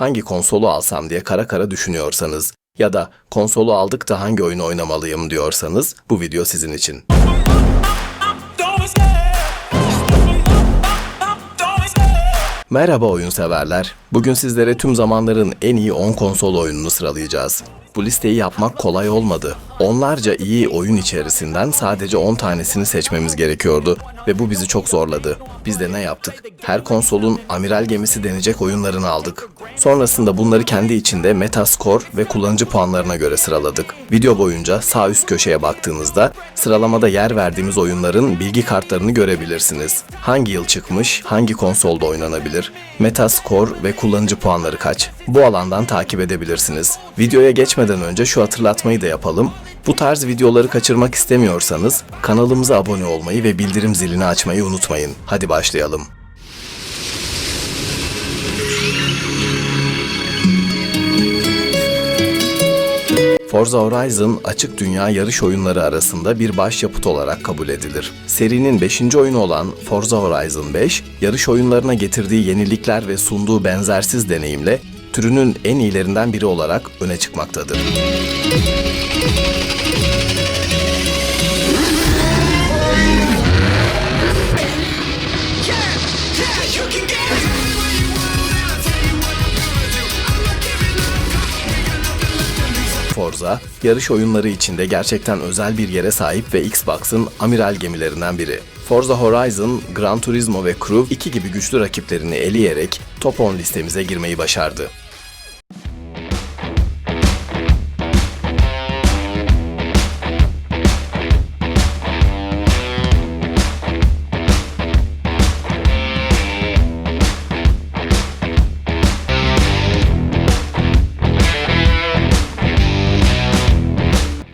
hangi konsolu alsam diye kara kara düşünüyorsanız ya da konsolu aldık da hangi oyunu oynamalıyım diyorsanız bu video sizin için. Merhaba oyun severler. Bugün sizlere tüm zamanların en iyi 10 konsol oyununu sıralayacağız. Bu listeyi yapmak kolay olmadı. Onlarca iyi oyun içerisinden sadece 10 tanesini seçmemiz gerekiyordu ve bu bizi çok zorladı. Biz de ne yaptık? Her konsolun amiral gemisi denecek oyunlarını aldık. Sonrasında bunları kendi içinde Metascore ve kullanıcı puanlarına göre sıraladık. Video boyunca sağ üst köşeye baktığınızda sıralamada yer verdiğimiz oyunların bilgi kartlarını görebilirsiniz. Hangi yıl çıkmış, hangi konsolda oynanabilir, Metascore ve kullanıcı puanları kaç? Bu alandan takip edebilirsiniz. Videoya geçmeden önce şu hatırlatmayı da yapalım. Bu tarz videoları kaçırmak istemiyorsanız kanalımıza abone olmayı ve bildirim zilini açmayı unutmayın. Hadi başlayalım. Forza Horizon açık dünya yarış oyunları arasında bir başyapıt olarak kabul edilir. Serinin 5. oyunu olan Forza Horizon 5, yarış oyunlarına getirdiği yenilikler ve sunduğu benzersiz deneyimle türünün en iyilerinden biri olarak öne çıkmaktadır. Forza, yarış oyunları içinde gerçekten özel bir yere sahip ve Xbox'ın amiral gemilerinden biri. Forza Horizon, Gran Turismo ve Crew 2 gibi güçlü rakiplerini eleyerek Top 10 listemize girmeyi başardı.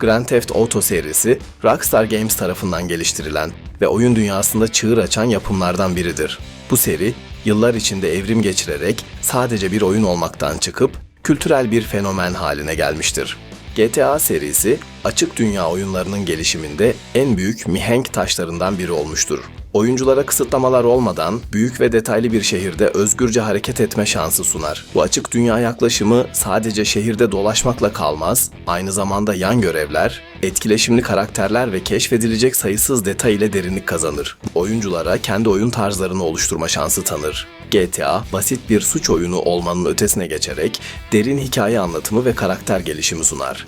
Grand Theft Auto serisi, Rockstar Games tarafından geliştirilen ve oyun dünyasında çığır açan yapımlardan biridir. Bu seri, yıllar içinde evrim geçirerek sadece bir oyun olmaktan çıkıp kültürel bir fenomen haline gelmiştir. GTA serisi, açık dünya oyunlarının gelişiminde en büyük mihenk taşlarından biri olmuştur. Oyunculara kısıtlamalar olmadan büyük ve detaylı bir şehirde özgürce hareket etme şansı sunar. Bu açık dünya yaklaşımı sadece şehirde dolaşmakla kalmaz, aynı zamanda yan görevler, etkileşimli karakterler ve keşfedilecek sayısız detay ile derinlik kazanır. Oyunculara kendi oyun tarzlarını oluşturma şansı tanır. GTA, basit bir suç oyunu olmanın ötesine geçerek derin hikaye anlatımı ve karakter gelişimi sunar.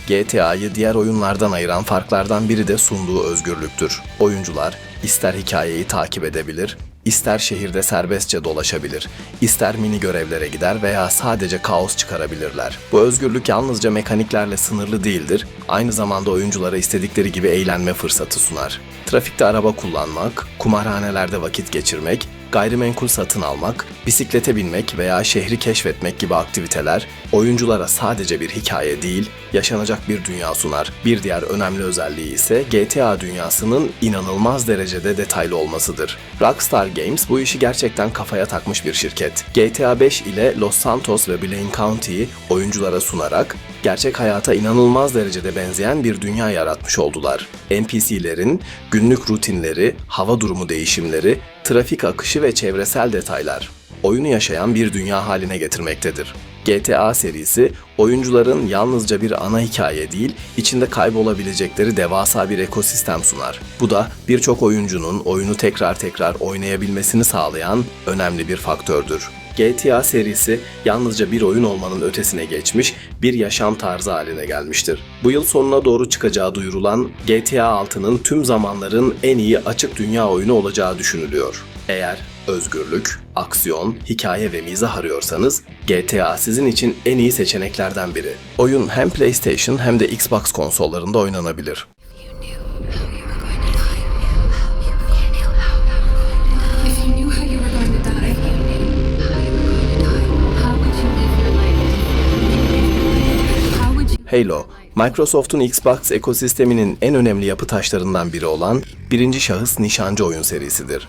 GTA'yı diğer oyunlardan ayıran farklardan biri de sunduğu özgürlüktür. Oyuncular ister hikayeyi takip edebilir, ister şehirde serbestçe dolaşabilir, ister mini görevlere gider veya sadece kaos çıkarabilirler. Bu özgürlük yalnızca mekaniklerle sınırlı değildir, aynı zamanda oyunculara istedikleri gibi eğlenme fırsatı sunar. Trafikte araba kullanmak, kumarhanelerde vakit geçirmek, gayrimenkul satın almak, bisiklete binmek veya şehri keşfetmek gibi aktiviteler oyunculara sadece bir hikaye değil, yaşanacak bir dünya sunar. Bir diğer önemli özelliği ise GTA dünyasının inanılmaz derecede detaylı olmasıdır. Rockstar Games bu işi gerçekten kafaya takmış bir şirket. GTA 5 ile Los Santos ve Blaine County'yi oyunculara sunarak gerçek hayata inanılmaz derecede benzeyen bir dünya yaratmış oldular. NPC'lerin günlük rutinleri, hava durumu değişimleri, trafik akışı ve çevresel detaylar oyunu yaşayan bir dünya haline getirmektedir. GTA serisi, oyuncuların yalnızca bir ana hikaye değil, içinde kaybolabilecekleri devasa bir ekosistem sunar. Bu da birçok oyuncunun oyunu tekrar oynayabilmesini sağlayan önemli bir faktördür. GTA serisi yalnızca bir oyun olmanın ötesine geçmiş, bir yaşam tarzı haline gelmiştir. Bu yıl sonuna doğru çıkacağı duyurulan GTA 6'nın tüm zamanların en iyi açık dünya oyunu olacağı düşünülüyor. Eğer özgürlük, aksiyon, hikaye ve mizah arıyorsanız GTA sizin için en iyi seçeneklerden biri. Oyun hem PlayStation hem de Xbox konsollarında oynanabilir. Halo, Microsoft'un Xbox ekosisteminin en önemli yapı taşlarından biri olan birinci şahıs nişancı oyun serisidir.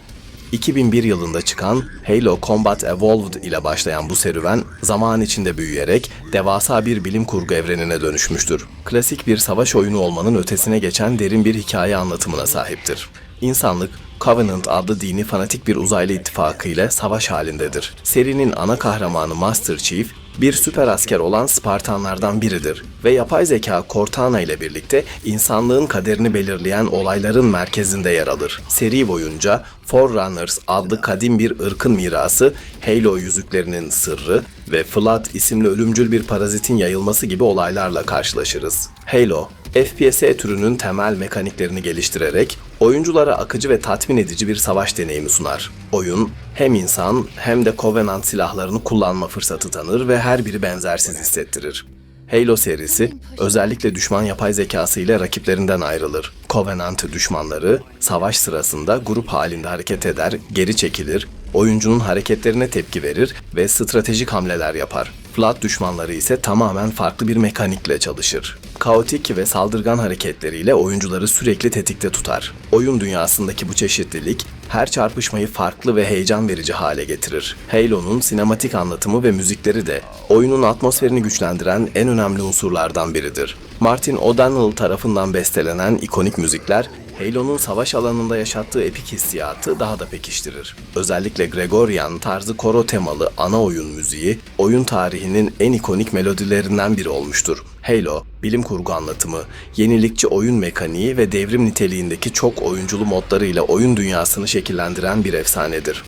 2001 yılında çıkan Halo Combat Evolved ile başlayan bu serüven zaman içinde büyüyerek devasa bir bilim kurgu evrenine dönüşmüştür. Klasik bir savaş oyunu olmanın ötesine geçen derin bir hikaye anlatımına sahiptir. İnsanlık Covenant adlı dini fanatik bir uzaylı ittifakı ile savaş halindedir. Serinin ana kahramanı Master Chief, bir süper asker olan Spartanlardan biridir ve yapay zeka Cortana ile birlikte insanlığın kaderini belirleyen olayların merkezinde yer alır. Seri boyunca Forerunners adlı kadim bir ırkın mirası, Halo yüzüklerinin sırrı ve Flood isimli ölümcül bir parazitin yayılması gibi olaylarla karşılaşırız. Halo, FPS türünün temel mekaniklerini geliştirerek oyunculara akıcı ve tatmin edici bir savaş deneyimi sunar. Oyun hem insan hem de Covenant silahlarını kullanma fırsatı tanır ve her biri benzersiz hissettirir. Halo serisi özellikle düşman yapay zekası ile rakiplerinden ayrılır. Covenant düşmanları savaş sırasında grup halinde hareket eder, geri çekilir, oyuncunun hareketlerine tepki verir ve stratejik hamleler yapar. Flood düşmanları ise tamamen farklı bir mekanikle çalışır. Kaotik ve saldırgan hareketleriyle oyuncuları sürekli tetikte tutar. Oyun dünyasındaki bu çeşitlilik her çarpışmayı farklı ve heyecan verici hale getirir. Halo'nun sinematik anlatımı ve müzikleri de oyunun atmosferini güçlendiren en önemli unsurlardan biridir. Martin O'Donnell tarafından bestelenen ikonik müzikler Halo'nun savaş alanında yaşattığı epik hissiyatı daha da pekiştirir. Özellikle Gregorian tarzı koro temalı ana oyun müziği, oyun tarihinin en ikonik melodilerinden biri olmuştur. Halo, bilim kurgu anlatımı, yenilikçi oyun mekaniği ve devrim niteliğindeki çok oyunculu modlarıyla oyun dünyasını şekillendiren bir efsanedir.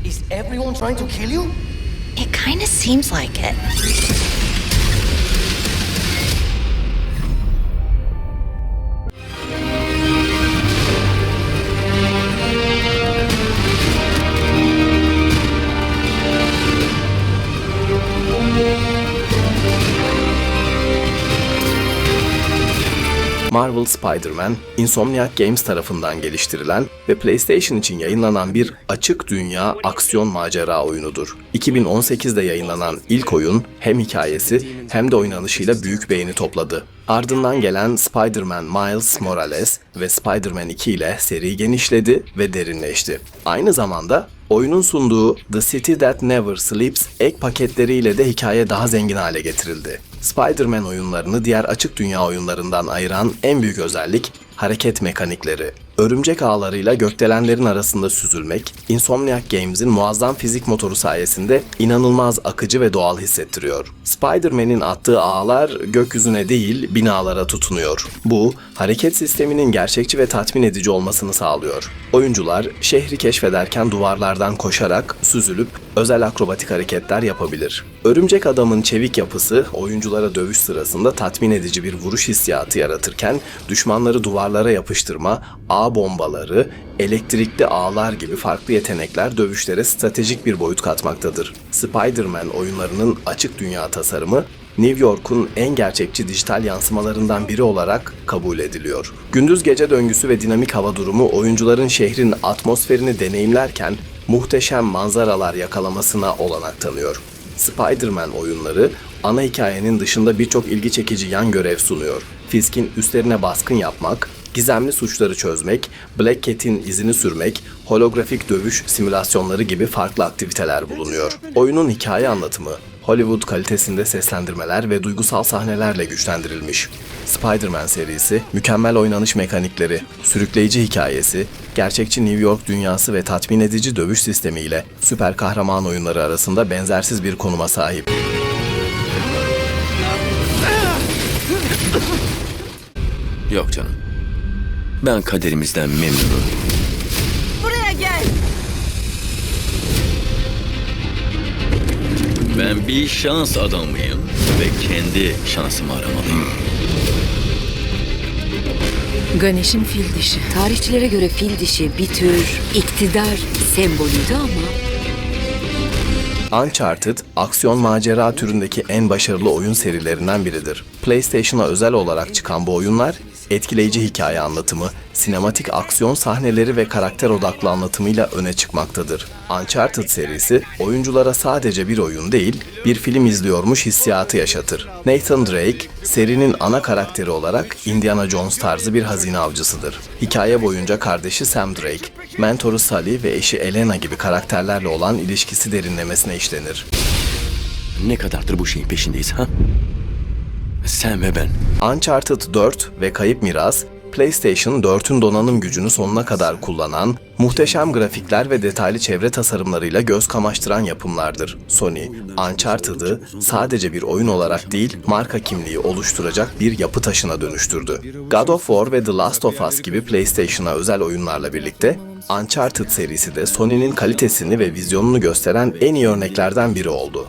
Is everyone trying to kill you? It kinda seems like it. Marvel Spider-Man, Insomniac Games tarafından geliştirilen ve PlayStation için yayınlanan bir açık dünya aksiyon macera oyunudur. 2018'de yayınlanan ilk oyun hem hikayesi hem de oynanışıyla büyük beğeni topladı. Ardından gelen Spider-Man Miles Morales ve Spider-Man 2 ile seri genişledi ve derinleşti. Aynı zamanda oyunun sunduğu The City That Never Sleeps ek paketleriyle de hikaye daha zengin hale getirildi. Spider-Man oyunlarını diğer açık dünya oyunlarından ayıran en büyük özellik hareket mekanikleri. Örümcek ağlarıyla gökdelenlerin arasında süzülmek, Insomniac Games'in muazzam fizik motoru sayesinde inanılmaz akıcı ve doğal hissettiriyor. Spider-Man'in attığı ağlar gökyüzüne değil binalara tutunuyor. Bu, hareket sisteminin gerçekçi ve tatmin edici olmasını sağlıyor. Oyuncular şehri keşfederken duvarlardan koşarak süzülüp özel akrobatik hareketler yapabilir. Örümcek Adam'ın çevik yapısı oyunculara dövüş sırasında tatmin edici bir vuruş hissiyatı yaratırken düşmanları duvarlara yapıştırma, ağ bombaları, elektrikli ağlar gibi farklı yetenekler dövüşlere stratejik bir boyut katmaktadır. Spider-Man oyunlarının açık dünya tasarımı New York'un en gerçekçi dijital yansımalarından biri olarak kabul ediliyor. Gündüz gece döngüsü ve dinamik hava durumu oyuncuların şehrin atmosferini deneyimlerken muhteşem manzaralar yakalamasına olanak tanıyor. Spider-Man oyunları ana hikayenin dışında birçok ilgi çekici yan görev sunuyor. Fisk'in üstlerine baskın yapmak, gizemli suçları çözmek, Black Cat'in izini sürmek, holografik dövüş simülasyonları gibi farklı aktiviteler bulunuyor. Oyunun hikaye anlatımı, Hollywood kalitesinde seslendirmeler ve duygusal sahnelerle güçlendirilmiş. Spider-Man serisi, mükemmel oynanış mekanikleri, sürükleyici hikayesi, gerçekçi New York dünyası ve tatmin edici dövüş sistemiyle süper kahraman oyunları arasında benzersiz bir konuma sahip. Yok canım. Ben kaderimizden memnunum. Buraya gel. Ben bir şans adamıyım ve kendi şansımı aramalıyım. Ganesh'in fil dişi. Tarihçilere göre fil dişi bir tür iktidar sembolüydü ama Uncharted, aksiyon macera türündeki en başarılı oyun serilerinden biridir. PlayStation'a özel olarak çıkan bu oyunlar, etkileyici hikaye anlatımı, sinematik aksiyon sahneleri ve karakter odaklı anlatımıyla öne çıkmaktadır. Uncharted serisi, oyunculara sadece bir oyun değil, bir film izliyormuş hissiyatı yaşatır. Nathan Drake, serinin ana karakteri olarak Indiana Jones tarzı bir hazine avcısıdır. Hikaye boyunca kardeşi Sam Drake, mentoru Sully ve eşi Elena gibi karakterlerle olan ilişkisi derinlemesine işlenir. Ne kadardır bu şeyin peşindeyiz ha? Sen ve ben. Uncharted 4 ve Kayıp Miras, PlayStation 4'ün donanım gücünü sonuna kadar kullanan, muhteşem grafikler ve detaylı çevre tasarımlarıyla göz kamaştıran yapımlardır. Sony, Uncharted'ı sadece bir oyun olarak değil, marka kimliği oluşturacak bir yapı taşına dönüştürdü. God of War ve The Last of Us gibi PlayStation'a özel oyunlarla birlikte, Uncharted serisi de Sony'nin kalitesini ve vizyonunu gösteren en iyi örneklerden biri oldu.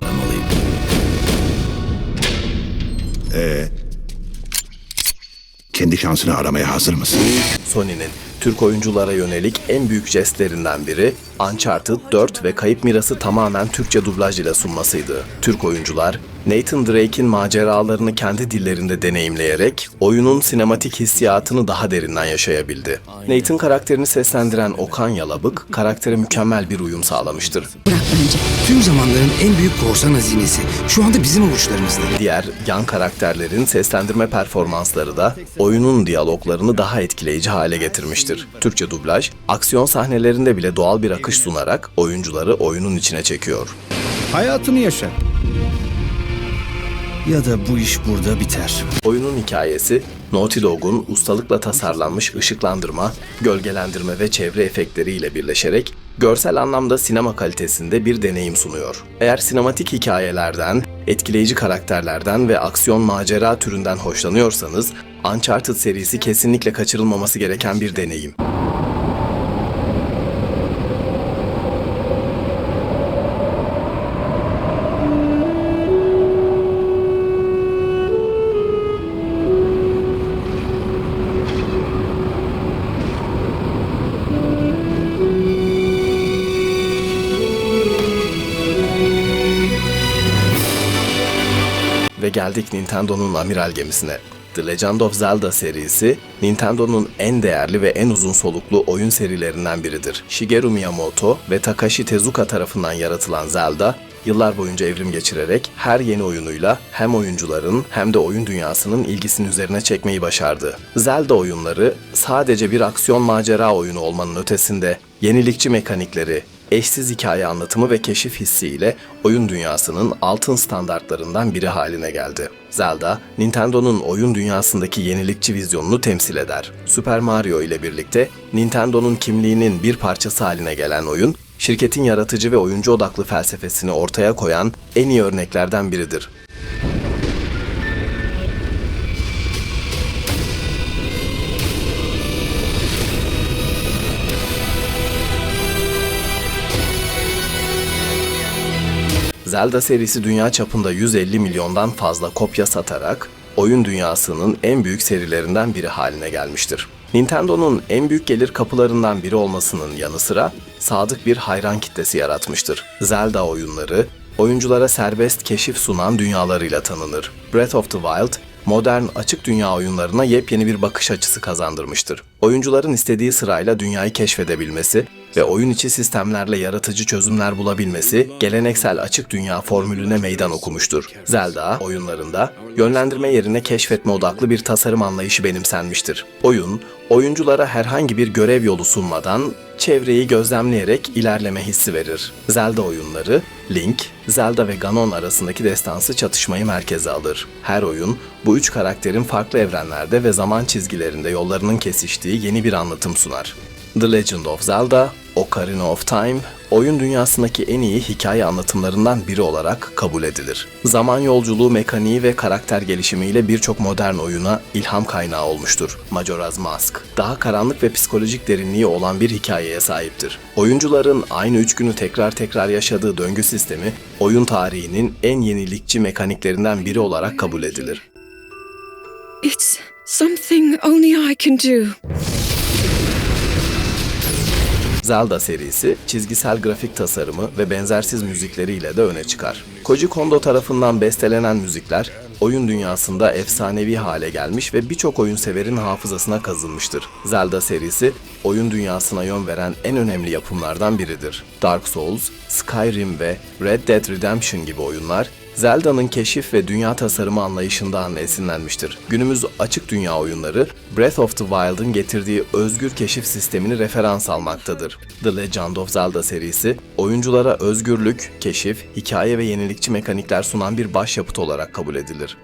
Kendi şansını aramaya hazır mısın? Sony'nin Türk oyunculara yönelik en büyük jestlerinden biri Uncharted 4 ve Kayıp Miras'ı tamamen Türkçe dublaj ile sunmasıydı. Türk oyuncular Nathan Drake'in maceralarını kendi dillerinde deneyimleyerek oyunun sinematik hissiyatını daha derinden yaşayabildi. Nathan karakterini seslendiren Okan Yalabık karaktere mükemmel bir uyum sağlamıştır. Bırak bence. Tüm zamanların en büyük korsan hazinesi şu anda bizim avuçlarımızda. Diğer yan karakterlerin seslendirme performansları da oyunun diyaloglarını daha etkileyici hale getirmiştir. Türkçe dublaj, aksiyon sahnelerinde bile doğal bir akış sunarak oyuncuları oyunun içine çekiyor. Hayatını yaşa. Ya da bu iş burada biter. Oyunun hikayesi, Naughty Dog'un ustalıkla tasarlanmış ışıklandırma, gölgelendirme ve çevre efektleriyle birleşerek görsel anlamda sinema kalitesinde bir deneyim sunuyor. Eğer sinematik hikayelerden, etkileyici karakterlerden ve aksiyon macera türünden hoşlanıyorsanız, Uncharted serisi kesinlikle kaçırılmaması gereken bir deneyim. Ve geldik Nintendo'nun amiral gemisine. The Legend of Zelda serisi, Nintendo'nun en değerli ve en uzun soluklu oyun serilerinden biridir. Shigeru Miyamoto ve Takashi Tezuka tarafından yaratılan Zelda, yıllar boyunca evrim geçirerek her yeni oyunuyla hem oyuncuların hem de oyun dünyasının ilgisini üzerine çekmeyi başardı. Zelda oyunları sadece bir aksiyon macera oyunu olmanın ötesinde yenilikçi mekanikleri, eşsiz hikaye anlatımı ve keşif hissiyle oyun dünyasının altın standartlarından biri haline geldi. Zelda, Nintendo'nun oyun dünyasındaki yenilikçi vizyonunu temsil eder. Super Mario ile birlikte Nintendo'nun kimliğinin bir parçası haline gelen oyun, şirketin yaratıcı ve oyuncu odaklı felsefesini ortaya koyan en iyi örneklerden biridir. Zelda serisi dünya çapında 150 milyondan fazla kopya satarak oyun dünyasının en büyük serilerinden biri haline gelmiştir. Nintendo'nun en büyük gelir kapılarından biri olmasının yanı sıra sadık bir hayran kitlesi yaratmıştır. Zelda oyunları, oyunculara serbest keşif sunan dünyalarıyla tanınır. Breath of the Wild, modern açık dünya oyunlarına yepyeni bir bakış açısı kazandırmıştır. Oyuncuların istediği sırayla dünyayı keşfedebilmesi ve oyun içi sistemlerle yaratıcı çözümler bulabilmesi geleneksel açık dünya formülüne meydan okumuştur. Zelda oyunlarında yönlendirme yerine keşfetme odaklı bir tasarım anlayışı benimsenmiştir. Oyun, oyunculara herhangi bir görev yolu sunmadan çevreyi gözlemleyerek ilerleme hissi verir. Zelda oyunları, Link, Zelda ve Ganon arasındaki destansı çatışmayı merkeze alır. Her oyun, bu üç karakterin farklı evrenlerde ve zaman çizgilerinde yollarının kesiştiği yeni bir anlatım sunar. The Legend of Zelda, Ocarina of Time, oyun dünyasındaki en iyi hikaye anlatımlarından biri olarak kabul edilir. Zaman yolculuğu mekaniği ve karakter gelişimiyle birçok modern oyuna ilham kaynağı olmuştur. Majora's Mask, daha karanlık ve psikolojik derinliği olan bir hikayeye sahiptir. Oyuncuların aynı üç günü tekrar yaşadığı döngü sistemi, oyun tarihinin en yenilikçi mekaniklerinden biri olarak kabul edilir. It's something only I can do. Zelda serisi, çizgisel grafik tasarımı ve benzersiz müzikleriyle de öne çıkar. Koji Kondo tarafından bestelenen müzikler, oyun dünyasında efsanevi hale gelmiş ve birçok oyun severin hafızasına kazınmıştır. Zelda serisi, oyun dünyasına yön veren en önemli yapımlardan biridir. Dark Souls, Skyrim ve Red Dead Redemption gibi oyunlar, Zelda'nın keşif ve dünya tasarımı anlayışından esinlenmiştir. Günümüz açık dünya oyunları, Breath of the Wild'ın getirdiği özgür keşif sistemini referans almaktadır. The Legend of Zelda serisi, oyunculara özgürlük, keşif, hikaye ve yenilikçi mekanikler sunan bir başyapıt olarak kabul edilir.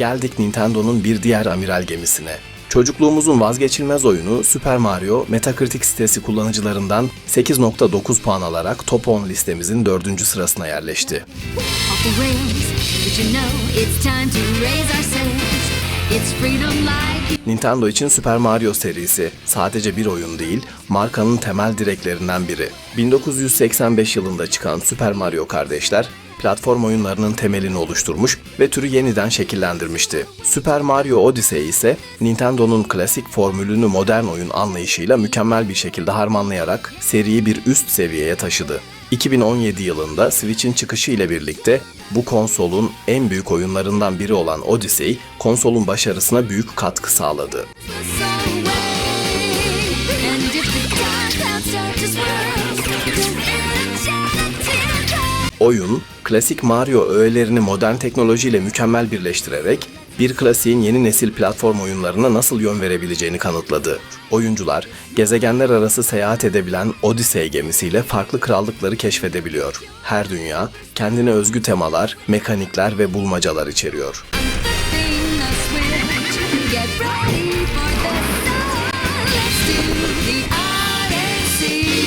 geldik Nintendo'nun bir diğer amiral gemisine. Çocukluğumuzun vazgeçilmez oyunu Super Mario, Metacritic sitesi kullanıcılarından 8.9 puan alarak Top 10 listemizin 4. sırasına yerleşti. Off the rails, but you know it's time to raise our sails. It's freedom like. Nintendo için Super Mario serisi sadece bir oyun değil, markanın temel direklerinden biri. 1985 yılında çıkan Super Mario kardeşler, platform oyunlarının temelini oluşturmuş ve türü yeniden şekillendirmişti. Super Mario Odyssey ise Nintendo'nun klasik formülünü modern oyun anlayışıyla mükemmel bir şekilde harmanlayarak seriyi bir üst seviyeye taşıdı. 2017 yılında Switch'in çıkışı ile birlikte bu konsolun en büyük oyunlarından biri olan Odyssey, konsolun başarısına büyük katkı sağladı. And if the dark clouds start to swirl, Oyun, klasik Mario öğelerini modern teknolojiyle mükemmel birleştirerek bir klasiğin yeni nesil platform oyunlarına nasıl yön verebileceğini kanıtladı. Oyuncular, gezegenler arası seyahat edebilen Odyssey gemisiyle farklı krallıkları keşfedebiliyor. Her dünya, kendine özgü temalar, mekanikler ve bulmacalar içeriyor. thing a switch. Get ready for the sun. Let's do the Odyssey.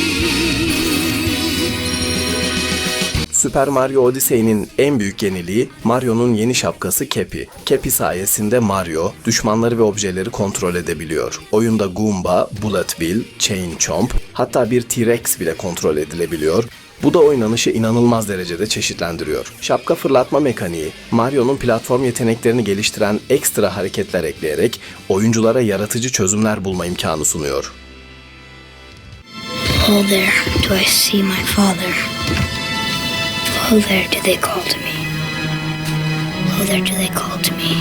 Super Mario Odyssey'nin en büyük yeniliği Mario'nun yeni şapkası Cappy. Cappy sayesinde Mario, düşmanları ve objeleri kontrol edebiliyor. Oyunda Goomba, Bullet Bill, Chain Chomp, hatta bir T-Rex bile kontrol edilebiliyor. Bu da oynanışı inanılmaz derecede çeşitlendiriyor. Şapka fırlatma mekaniği, Mario'nun platform yeteneklerini geliştiren ekstra hareketler ekleyerek oyunculara yaratıcı çözümler bulma imkanı sunuyor. Oh, there do I see my father. Oh, there do they call to me. Oh, there do they call to me.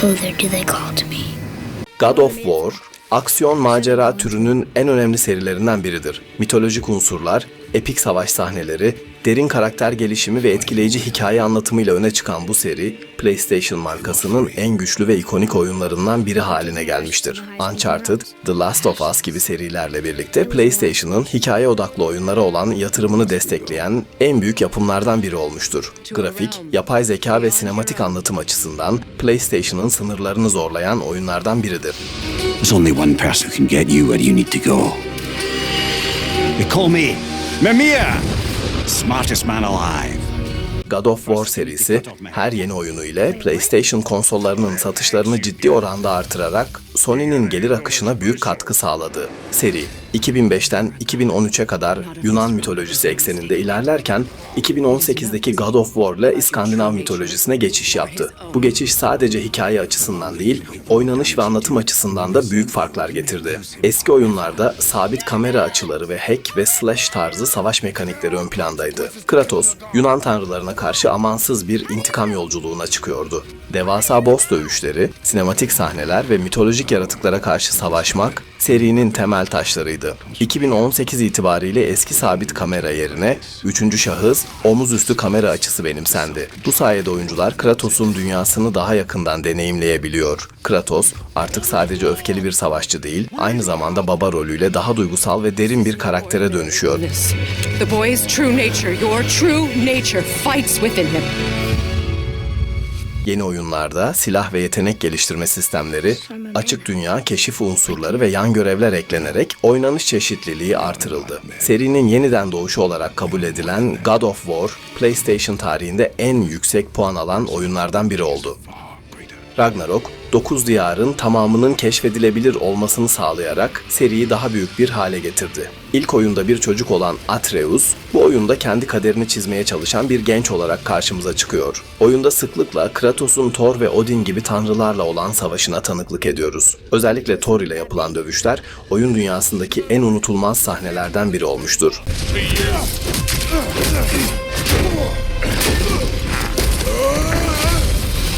Oh, there do they call to me. God of War, aksiyon macera türünün en önemli serilerinden biridir. Mitolojik unsurlar, epik savaş sahneleri, derin karakter gelişimi ve etkileyici hikaye anlatımıyla öne çıkan bu seri, PlayStation markasının en güçlü ve ikonik oyunlarından biri haline gelmiştir. Uncharted, The Last of Us gibi serilerle birlikte PlayStation'ın hikaye odaklı oyunlara olan yatırımını destekleyen en büyük yapımlardan biri olmuştur. Grafik, yapay zeka ve sinematik anlatım açısından PlayStation'ın sınırlarını zorlayan oyunlardan biridir. There's only one person who can get you where you need to go. They call me Mamiya, smartest man alive. God of War serisi her yeni oyunu ile PlayStation konsollarının satışlarını ciddi oranda artırarak Sony'nin gelir akışına büyük katkı sağladı. Seri 2005'ten 2013'e kadar Yunan mitolojisi ekseninde ilerlerken 2018'deki God of War ile İskandinav mitolojisine geçiş yaptı. Bu geçiş sadece hikaye açısından değil, oynanış ve anlatım açısından da büyük farklar getirdi. Eski oyunlarda sabit kamera açıları ve hack ve slash tarzı savaş mekanikleri ön plandaydı. Kratos, Yunan tanrılarına karşı amansız bir intikam yolculuğuna çıkıyordu. Devasa boss dövüşleri, sinematik sahneler ve mitolojik yaratıklara karşı savaşmak serinin temel taşlarıydı. 2018 itibariyle eski sabit kamera yerine 3. şahıs, omuzüstü kamera açısı benimsendi. Bu sayede oyuncular Kratos'un dünyasını daha yakından deneyimleyebiliyor. Kratos artık sadece öfkeli bir savaşçı değil, aynı zamanda baba rolüyle daha duygusal ve derin bir karaktere dönüşüyor. The boy's true nature, your true nature fights within him. Yeni oyunlarda silah ve yetenek geliştirme sistemleri, açık dünya, keşif unsurları ve yan görevler eklenerek oynanış çeşitliliği artırıldı. Serinin yeniden doğuşu olarak kabul edilen God of War, PlayStation tarihinde en yüksek puan alan oyunlardan biri oldu. Ragnarok, 9 diyarın tamamının keşfedilebilir olmasını sağlayarak seriyi daha büyük bir hale getirdi. İlk oyunda bir çocuk olan Atreus, bu oyunda kendi kaderini çizmeye çalışan bir genç olarak karşımıza çıkıyor. Oyunda sıklıkla Kratos'un Thor ve Odin gibi tanrılarla olan savaşına tanıklık ediyoruz. Özellikle Thor ile yapılan dövüşler, oyun dünyasındaki en unutulmaz sahnelerden biri olmuştur.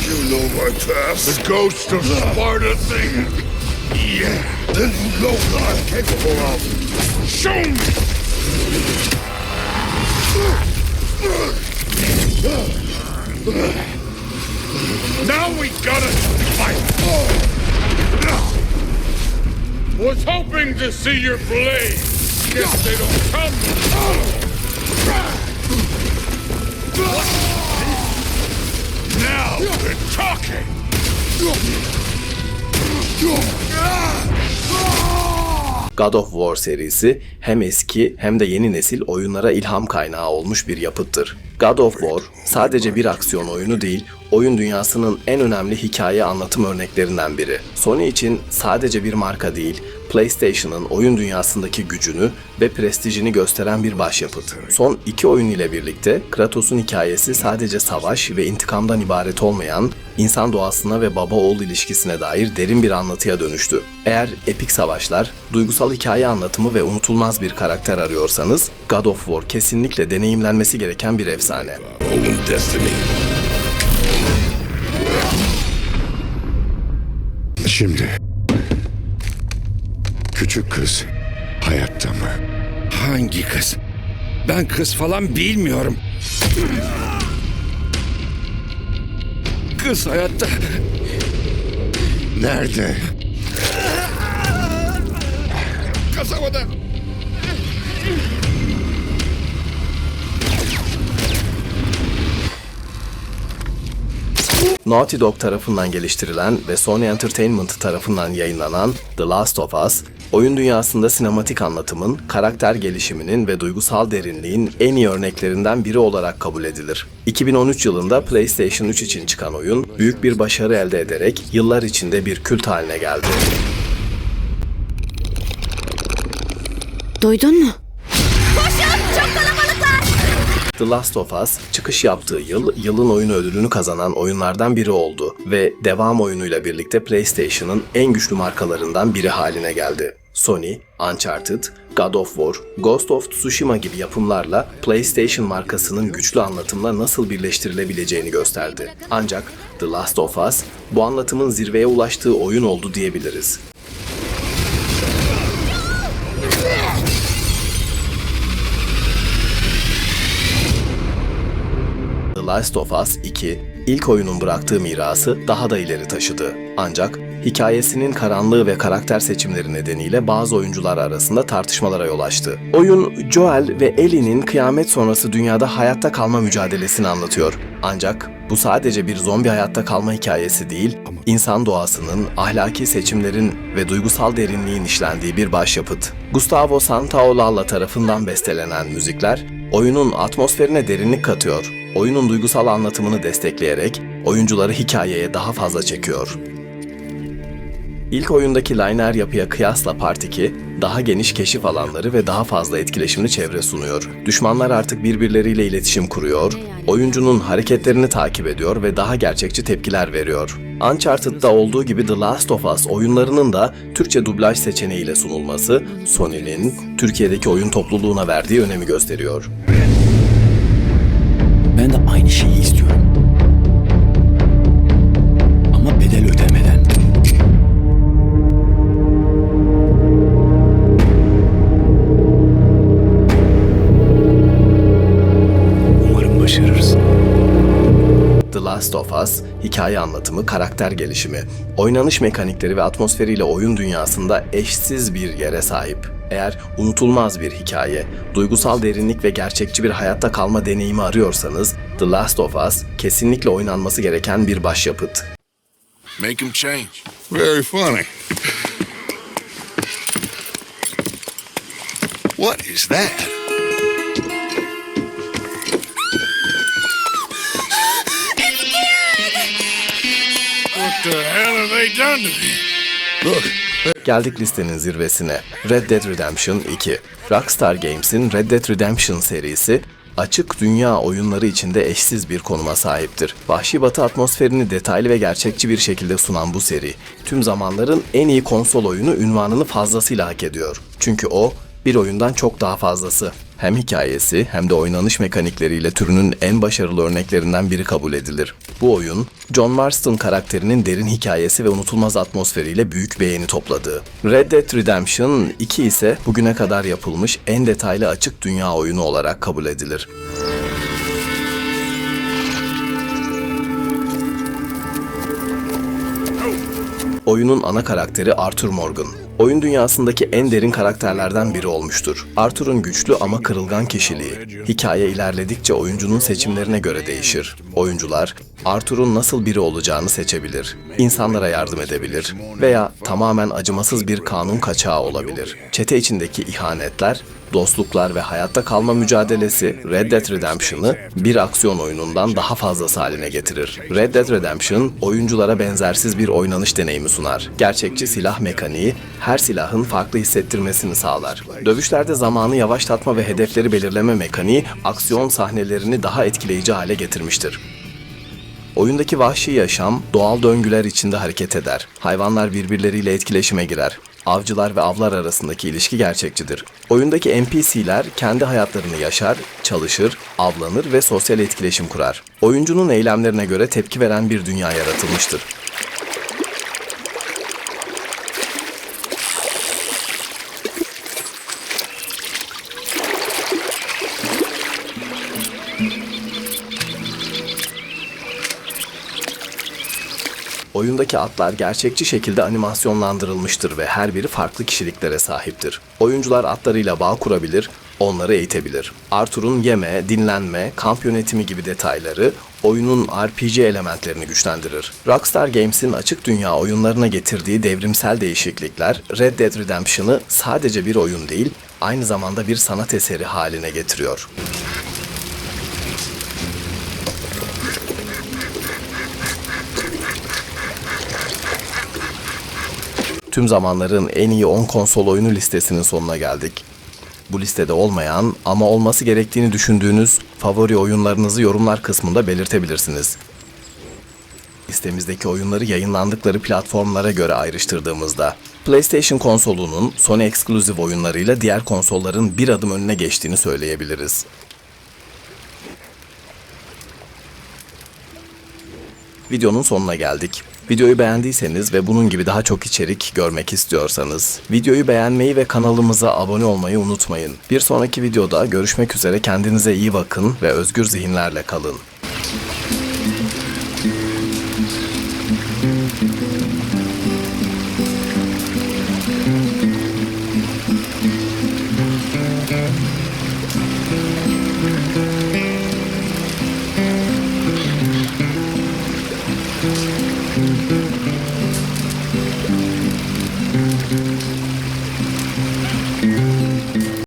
You know my past. The ghost of Sparta thing. Yeah. Then you know what I'm capable of. Show me. Now we gotta fight. Was hoping to see your blade. Guess they don't come. Now we're talking! God of War serisi hem eski hem de yeni nesil oyunlara ilham kaynağı olmuş bir yapıttır. God of War sadece bir aksiyon oyunu değil, oyun dünyasının en önemli hikaye anlatım örneklerinden biri. Sony için sadece bir marka değil, PlayStation'ın oyun dünyasındaki gücünü ve prestijini gösteren bir başyapıt. Son 2 oyun ile birlikte Kratos'un hikayesi sadece savaş ve intikamdan ibaret olmayan, insan doğasına ve baba-oğul ilişkisine dair derin bir anlatıya dönüştü. Eğer epik savaşlar, duygusal hikaye anlatımı ve unutulmaz bir karakter arıyorsanız, God of War kesinlikle deneyimlenmesi gereken bir efsane. Own destiny. Şimdi küçük kız hayatta mı? Hangi kız? Ben kız falan bilmiyorum. Kız hayatta. Nerede? Kasabada. Naughty Dog tarafından geliştirilen ve Sony Entertainment tarafından yayınlanan The Last of Us, oyun dünyasında sinematik anlatımın, karakter gelişiminin ve duygusal derinliğin en iyi örneklerinden biri olarak kabul edilir. 2013 yılında PlayStation 3 için çıkan oyun, büyük bir başarı elde ederek yıllar içinde bir kült haline geldi. Duydun mu? The Last of Us, çıkış yaptığı yılın oyunu ödülünü kazanan oyunlardan biri oldu ve devam oyunuyla birlikte PlayStation'ın en güçlü markalarından biri haline geldi. Sony, Uncharted, God of War, Ghost of Tsushima gibi yapımlarla PlayStation markasının güçlü anlatımla nasıl birleştirilebileceğini gösterdi. Ancak The Last of Us, bu anlatımın zirveye ulaştığı oyun oldu diyebiliriz. The Last of Us 2, ilk oyunun bıraktığı mirası daha da ileri taşıdı. Ancak hikayesinin karanlığı ve karakter seçimleri nedeniyle bazı oyuncular arasında tartışmalara yol açtı. Oyun, Joel ve Ellie'nin kıyamet sonrası dünyada hayatta kalma mücadelesini anlatıyor. Ancak bu sadece bir zombi hayatta kalma hikayesi değil, insan doğasının, ahlaki seçimlerin ve duygusal derinliğin işlendiği bir başyapıt. Gustavo Santaolalla tarafından bestelenen müzikler, oyunun atmosferine derinlik katıyor. Oyunun duygusal anlatımını destekleyerek oyuncuları hikayeye daha fazla çekiyor. İlk oyundaki lineer yapıya kıyasla Part 2, daha geniş keşif alanları ve daha fazla etkileşimli çevre sunuyor. Düşmanlar artık birbirleriyle iletişim kuruyor, oyuncunun hareketlerini takip ediyor ve daha gerçekçi tepkiler veriyor. Uncharted'da olduğu gibi The Last of Us oyunlarının da Türkçe dublaj seçeneğiyle sunulması, Sony'nin Türkiye'deki oyun topluluğuna verdiği önemi gösteriyor. Ben de aynı şeyi istiyorum. Ama bedel ödemeden. Umarım başarırsın. The Last of Us, hikaye anlatımı, karakter gelişimi, oynanış mekanikleri ve atmosferiyle oyun dünyasında eşsiz bir yere sahip. Eğer unutulmaz bir hikaye, duygusal derinlik ve gerçekçi bir hayatta kalma deneyimi arıyorsanız, The Last of Us kesinlikle oynanması gereken bir başyapıt. Make him change. Very funny. What is that? What the hell have they done to me? Look. Geldik listenin zirvesine. Red Dead Redemption 2. Rockstar Games'in Red Dead Redemption serisi, açık dünya oyunları içinde eşsiz bir konuma sahiptir. Vahşi Batı atmosferini detaylı ve gerçekçi bir şekilde sunan bu seri, tüm zamanların en iyi konsol oyunu unvanını fazlasıyla hak ediyor. Çünkü o, bir oyundan çok daha fazlası. Hem hikayesi hem de oynanış mekanikleriyle türünün en başarılı örneklerinden biri kabul edilir. Bu oyun, John Marston karakterinin derin hikayesi ve unutulmaz atmosferiyle büyük beğeni topladı. Red Dead Redemption 2 ise bugüne kadar yapılmış en detaylı açık dünya oyunu olarak kabul edilir. Oyunun ana karakteri Arthur Morgan. oyun dünyasındaki en derin karakterlerden biri olmuştur. Arthur'un güçlü ama kırılgan kişiliği, hikaye ilerledikçe oyuncunun seçimlerine göre değişir. Oyuncular, Arthur'un nasıl biri olacağını seçebilir, insanlara yardım edebilir veya tamamen acımasız bir kanun kaçağı olabilir. Çete içindeki ihanetler, dostluklar ve hayatta kalma mücadelesi Red Dead Redemption'ı bir aksiyon oyunundan daha fazlası haline getirir. Red Dead Redemption, oyunculara benzersiz bir oynanış deneyimi sunar. Gerçekçi silah mekaniği, her silahın farklı hissettirmesini sağlar. Dövüşlerde zamanı yavaşlatma ve hedefleri belirleme mekaniği, aksiyon sahnelerini daha etkileyici hale getirmiştir. Oyundaki vahşi yaşam, doğal döngüler içinde hareket eder. Hayvanlar birbirleriyle etkileşime girer. Avcılar ve avlar arasındaki ilişki gerçekçidir. Oyundaki NPC'ler kendi hayatlarını yaşar, çalışır, avlanır ve sosyal etkileşim kurar. Oyuncunun eylemlerine göre tepki veren bir dünya yaratılmıştır. Oyundaki atlar gerçekçi şekilde animasyonlandırılmıştır ve her biri farklı kişiliklere sahiptir. Oyuncular atlarıyla bağ kurabilir, onları eğitebilir. Arthur'un yeme, dinlenme, kamp yönetimi gibi detayları oyunun RPG elementlerini güçlendirir. Rockstar Games'in açık dünya oyunlarına getirdiği devrimsel değişiklikler Red Dead Redemption'ı sadece bir oyun değil, aynı zamanda bir sanat eseri haline getiriyor. Tüm zamanların en iyi 10 konsol oyunu listesinin sonuna geldik. Bu listede olmayan ama olması gerektiğini düşündüğünüz favori oyunlarınızı yorumlar kısmında belirtebilirsiniz. Listemizdeki oyunları yayınlandıkları platformlara göre ayrıştırdığımızda PlayStation konsolunun Sony Exclusive oyunlarıyla diğer konsolların bir adım önüne geçtiğini söyleyebiliriz. Videonun sonuna geldik. Videoyu beğendiyseniz ve bunun gibi daha çok içerik görmek istiyorsanız videoyu beğenmeyi ve kanalımıza abone olmayı unutmayın. Bir sonraki videoda görüşmek üzere, kendinize iyi bakın ve özgür zihinlerle kalın.